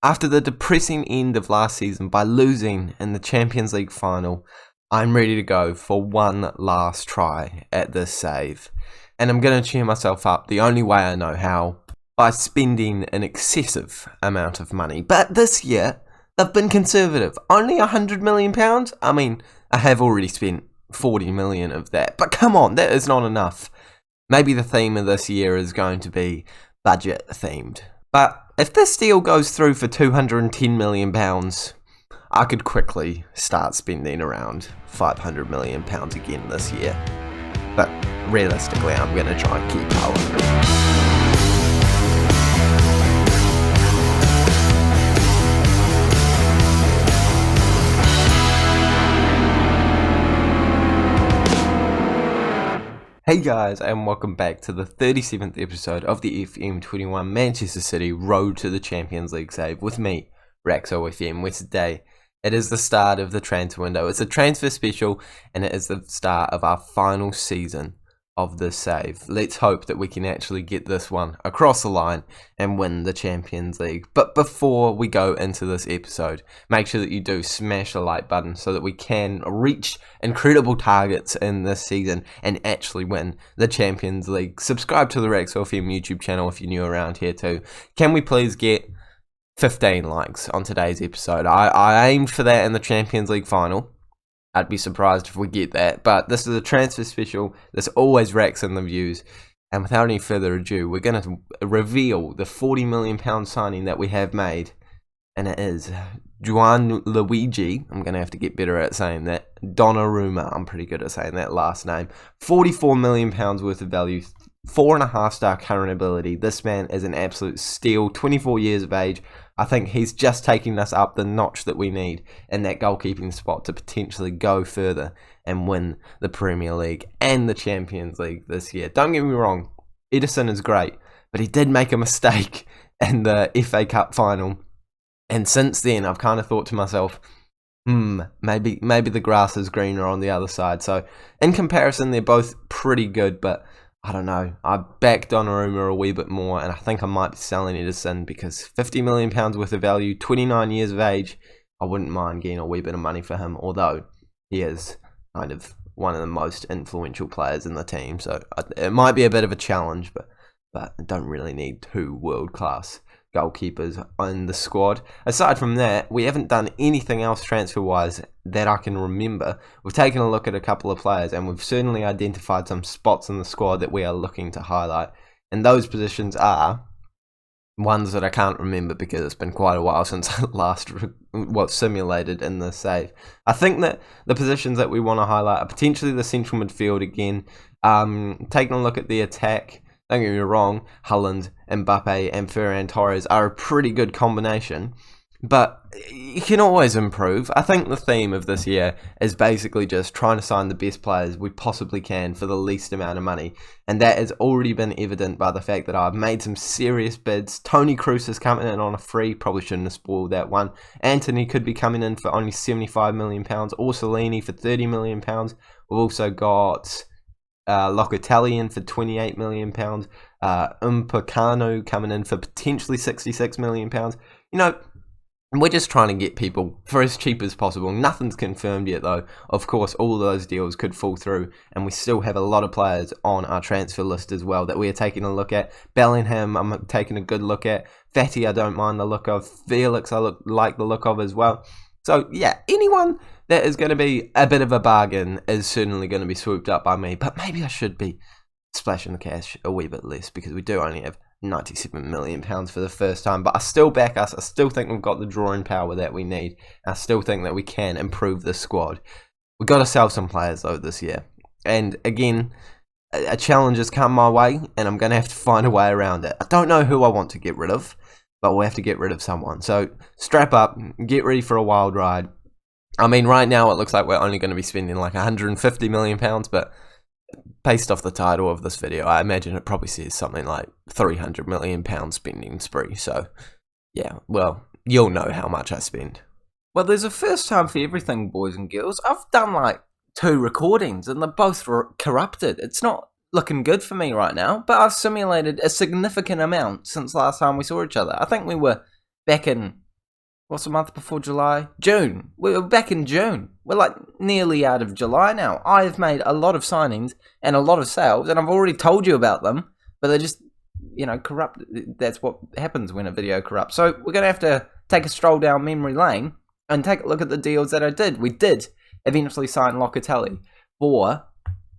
After the depressing end of last season by losing in the Champions League final, I'm ready to go for one last try at this save. And I'm going to cheer myself up the only way I know how, by spending an excessive amount of money. But this year, they've been conservative. Only £100 million? I mean, I have already spent 40 million of that. But come on, that is not enough. Maybe the theme of this year is going to be budget themed. But if this deal goes through for £210 million, I could quickly start spending around £500 million again this year. But realistically, I'm going to try and keep Haaland. Hey guys, and welcome back to the 37th episode of the FM21 Manchester City Road to the Champions League save with me, Raxo FM, where today it is the start of the transfer window. It's a transfer special and it is the start of our final season of this save. Let's hope that we can actually get this one across the line and win the Champions League. But before we go into this episode, make sure that you do smash the like button so that we can reach incredible targets in this season and actually win the Champions League. Subscribe to the Rex FM YouTube channel if you're new around here too. Can we please get 15 likes on today's episode? I aimed for that in the Champions League final. I'd be surprised if we get that, but this is a transfer special. This always racks in the views, and without any further ado, we're going to reveal the £40 million signing that we have made, and it is Luigi. I'm going to have to get better at saying that. Donnarumma. I'm pretty good at saying that last name. £44 million worth of value, 4.5-star current ability. This man is an absolute steal. 24 years of age. I think he's just taking us up the notch that we need in that goalkeeping spot to potentially go further and win the Premier League and the Champions League this year. Don't get me wrong, Ederson is great, but he did make a mistake in the FA Cup final. And since then, I've kind of thought to myself, maybe the grass is greener on the other side. So in comparison, they're both pretty good, but I don't know. I backed Donnarumma a wee bit more, and I think I might be selling Ederson because £50 million worth of value, 29 years of age. I wouldn't mind getting a wee bit of money for him, although he is kind of one of the most influential players in the team. So it might be a bit of a challenge, but I don't really need two world-class goalkeepers in the squad. Aside from that, we haven't done anything else transfer-wise that I can remember. We've taken a look at a couple of players and we've certainly identified some spots in the squad that we are looking to highlight. And those positions are ones that I can't remember because it's been quite a while since I last simulated in the save. I think that the positions that we want to highlight are potentially the central midfield again. Taking a look at the attack, don't get me wrong, Haaland, Mbappe and Ferran Torres are a pretty good combination, but you can always improve. I think the theme of this year is basically just trying to sign the best players we possibly can for the least amount of money, and that has already been evident by the fact that I've made some serious bids. Toni Kroos is coming in on a free, probably shouldn't have spoiled that one. Antony could be coming in for only £75 million, Orsolini for £30 million. We've also got Locatelli for £28 million, Upamecano coming in for potentially £66 million. You know, we're just trying to get people for as cheap as possible. Nothing's confirmed yet though. Of course, all of those deals could fall through, and we still have a lot of players on our transfer list as well that we are taking a look at. Bellingham, I'm taking a good look at. Fatty, I don't mind the look of. Felix, I like the look of as well. So yeah, anyone that is going to be a bit of a bargain is certainly going to be swooped up by me. But maybe I should be splashing the cash a wee bit less because we do only have £97 million for the first time. But I still back us. I still think we've got the drawing power that we need. I still think that we can improve the squad. We've got to sell some players though this year. And again, a challenge has come my way and I'm going to have to find a way around it. I don't know who I want to get rid of, but we'll have to get rid of someone. So strap up, get ready for a wild ride. I mean, right now it looks like we're only going to be spending like £150 million, but based off the title of this video, I imagine it probably says something like £300 million spending spree. So yeah, well, you'll know how much I spend. Well, there's a first time for everything, boys and girls. I've done like 2 recordings and they're both corrupted. It's not looking good for me right now, but I've simulated a significant amount since last time we saw each other. I think we were back in What's the month before July? June. We're back in June. We're like nearly out of July now. I've made a lot of signings and a lot of sales, and I've already told you about them, but they're just, corrupt. That's what happens when a video corrupts. So we're going to have to take a stroll down memory lane and take a look at the deals that I did. We did eventually sign Locatelli for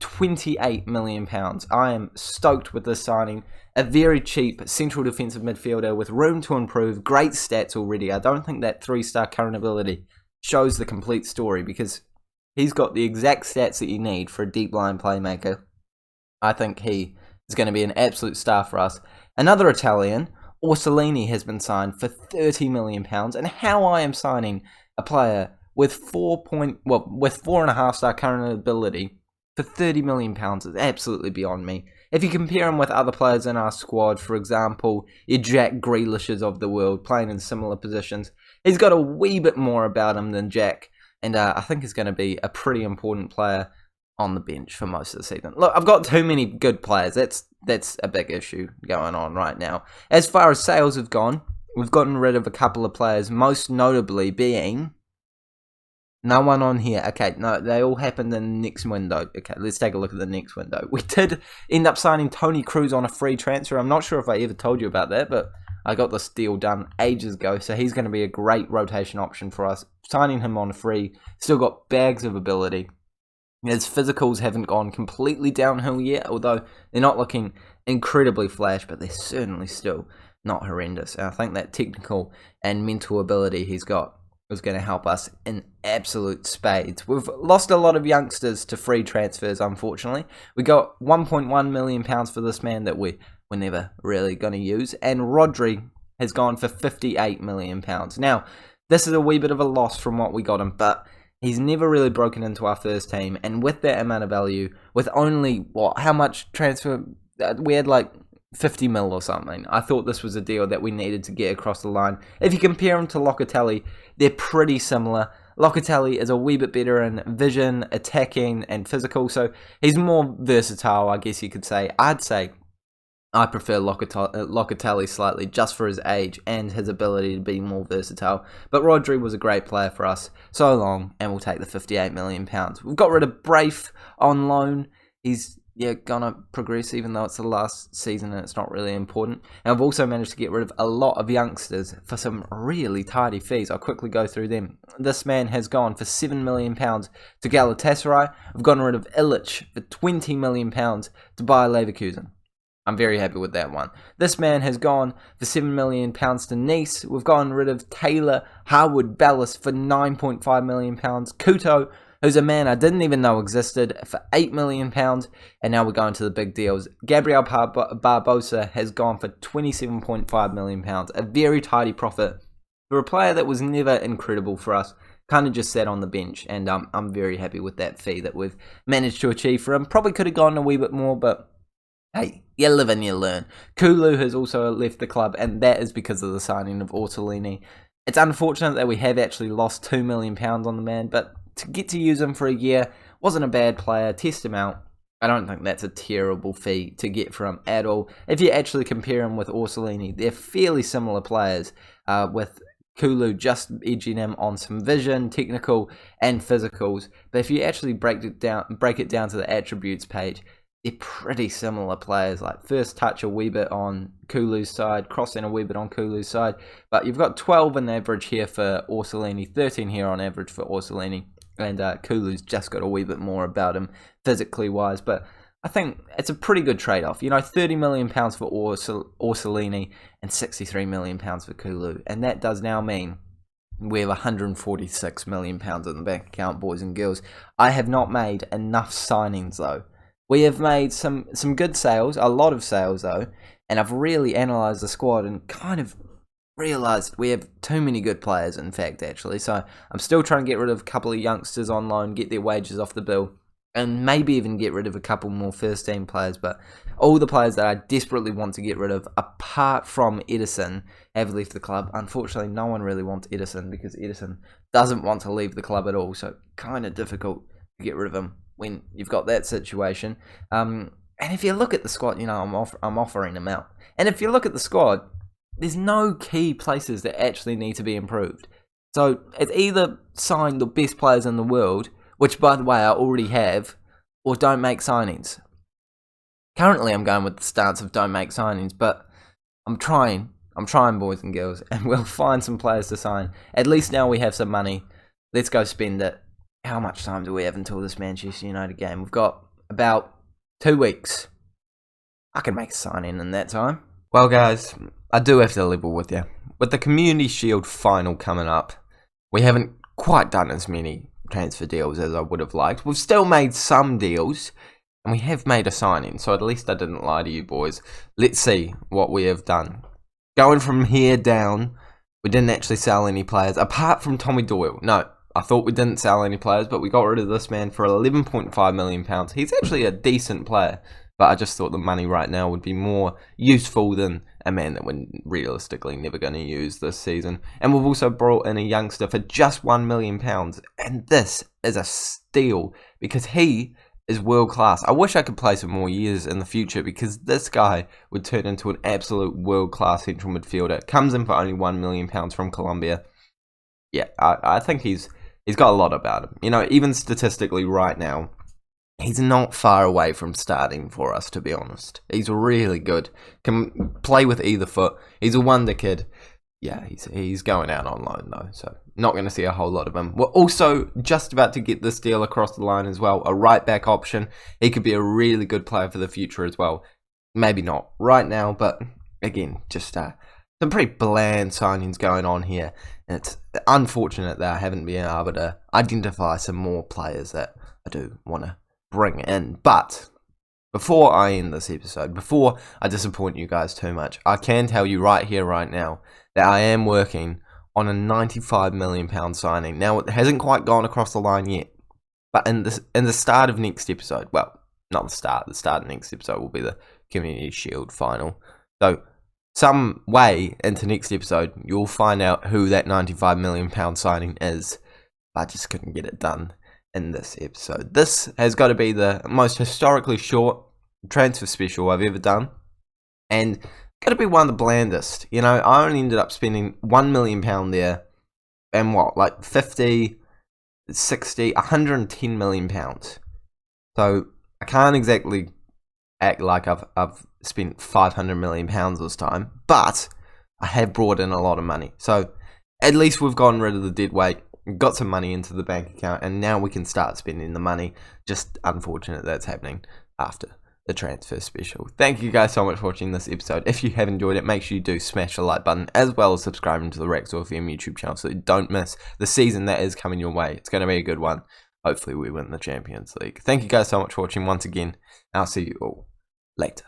£28 million. I am stoked with this signing. A very cheap central defensive midfielder with room to improve, great stats already. I don't think that 3-star current ability shows the complete story because he's got the exact stats that you need for a deep line playmaker. I think he is going to be an absolute star for us. Another Italian, Orsolini, has been signed for £30 million. And how I am signing a player with 4.5-star current ability for £30 million is absolutely beyond me. If you compare him with other players in our squad, for example, your Jack Grealishes of the world, playing in similar positions, he's got a wee bit more about him than Jack, and I think he's going to be a pretty important player on the bench for most of the season. Look, I've got too many good players. That's a big issue going on right now. As far as sales have gone, we've gotten rid of a couple of players, most notably being... No one on here. Okay, no, they all happened in the next window. Okay, let's take a look at the next window. We did end up signing Tony Cruz on a free transfer. I'm not sure if I ever told you about that, but I got this deal done ages ago, so he's going to be a great rotation option for us. Signing him on free, still got bags of ability. His physicals haven't gone completely downhill yet, although they're not looking incredibly flash, but they're certainly still not horrendous. And I think that technical and mental ability he's got is going to help us in absolute spades. We've lost a lot of youngsters to free transfers, unfortunately. We got £1.1 million for this man that we're never really going to use. And Rodri has gone for £58 million. Now, this is a wee bit of a loss from what we got him, but he's never really broken into our first team. And with that amount of value, with only, how much transfer? We had like 50 mil or something. I thought this was a deal that we needed to get across the line. If you compare him to Locatelli, they're pretty similar. Locatelli is a wee bit better in vision, attacking, and physical, so he's more versatile, I guess you could say. I'd say I prefer Locatelli slightly just for his age and his ability to be more versatile. But Rodri was a great player for us so long, and we'll take the £58 million. We've got rid of Bryune on loan. He's gonna progress even though it's the last season and it's not really important. And I've also managed to get rid of a lot of youngsters for some really tidy fees. I'll quickly go through them. This man has gone for £7 million to Galatasaray. I've gotten rid of Illich for £20 million to Bayer Leverkusen. I'm very happy with that one. This man has gone for £7 million to Nice. We've gotten rid of Taylor Harwood-Bellis for £9.5 million. Couto, who's a man I didn't even know existed, for £8 million. And now we're going to the big deals. Gabriel Barbosa has gone for £27.5 million. A very tidy profit for a player that was never incredible for us. Kind of just sat on the bench. And I'm very happy with that fee that we've managed to achieve for him. Probably could have gone a wee bit more, but hey, you live and you learn. Kulu has also left the club, and that is because of the signing of Orsolini. It's unfortunate that we have actually lost £2 million on the man, but to get to use him for a year, wasn't a bad player, test him out. I don't think that's a terrible fee to get for him at all. If you actually compare him with Orsolini, they're fairly similar players, with Kulu just edging him on some vision, technical, and physicals. But if you actually break it down to the attributes page, they're pretty similar players. Like first touch a wee bit on Kulu's side, crossing a wee bit on Kulu's side. But you've got 12 on average here for Orsolini, 13 here on average for Orsolini. And Kulu's just got a wee bit more about him physically wise. But I think it's a pretty good trade-off. £30 million for Orsolini and £63 million for Kulu. And that does now mean we have £146 million in the bank account, boys and girls. I have not made enough signings though. We have made some good sales, a lot of sales though, and I've really analysed the squad and kind of realised we have too many good players, in fact, actually. So I'm still trying to get rid of a couple of youngsters on loan, get their wages off the bill, and maybe even get rid of a couple more first-team players. But all the players that I desperately want to get rid of, apart from Ederson, have left the club. Unfortunately, no one really wants Ederson because Ederson doesn't want to leave the club at all, so kind of difficult to get rid of him when you've got that situation. And if you look at the squad, I'm offering them out. And if you look at the squad, there's no key places that actually need to be improved. So it's either sign the best players in the world, which by the way I already have, or don't make signings. Currently I'm going with the stance of don't make signings, but I'm trying, boys and girls, and we'll find some players to sign. At least now we have some money. Let's go spend it. How much time do we have until this Manchester United game? We've got about 2 weeks. I can make a sign-in that time. Well, guys, I do have to level with you. With the Community Sheild final coming up, we haven't quite done as many transfer deals as I would have liked. We've still made some deals, and we have made a sign-in, so at least I didn't lie to you boys. Let's see what we have done. Going from here down, we didn't actually sell any players, apart from Tommy Doyle. No, I thought we didn't sell any players, but we got rid of this man for £11.5 million. He's actually a decent player, but I just thought the money right now would be more useful than a man that we're realistically never going to use this season. And we've also brought in a youngster for just £1 million, and this is a steal because he is world class. I wish I could play some more years in the future because this guy would turn into an absolute world class central midfielder. Comes in for only £1 million from Colombia. Yeah, I think he's got a lot about him. You know, even statistically right now, he's not far away from starting for us, to be honest. He's really good. Can play with either foot. He's a wonder kid. Yeah, he's going out on loan though, so not going to see a whole lot of him. We're also just about to get this deal across the line as well. A right back option. He could be a really good player for the future as well. Maybe not right now, but again, just some pretty bland signings going on here. And it's unfortunate that I haven't been able to identify some more players that I do want to bring in. But before I end this episode, before I disappoint you guys too much, I can tell you right here, right now, that I am working on a £95 million signing. Now, it hasn't quite gone across the line yet, but in the start of next episode, well, not the start of next episode will be the Community Sheild final. So, some way into next episode, you'll find out who that £95 million signing is. But I just couldn't get it done in this episode. This has got to be the most historically short transfer special I've ever done, and got to be one of the blandest. You know, I only ended up spending £1 million there, and what, like 50, 60, £110 million. So I can't exactly act like I've spent £500 million this time, but I have brought in a lot of money. So at least we've gotten rid of the dead weight, got some money into the bank account, and now we can start spending the money. Just unfortunate that's happening after the transfer special. Thank you guys so much for watching this episode. If you have enjoyed it, make sure you do smash the like button, as well as subscribing to the Raxor FM YouTube channel so you don't miss the season that is coming your way. It's going to be a good one. Hopefully we win the Champions League. Thank you guys so much for watching once again, and I'll see you all later.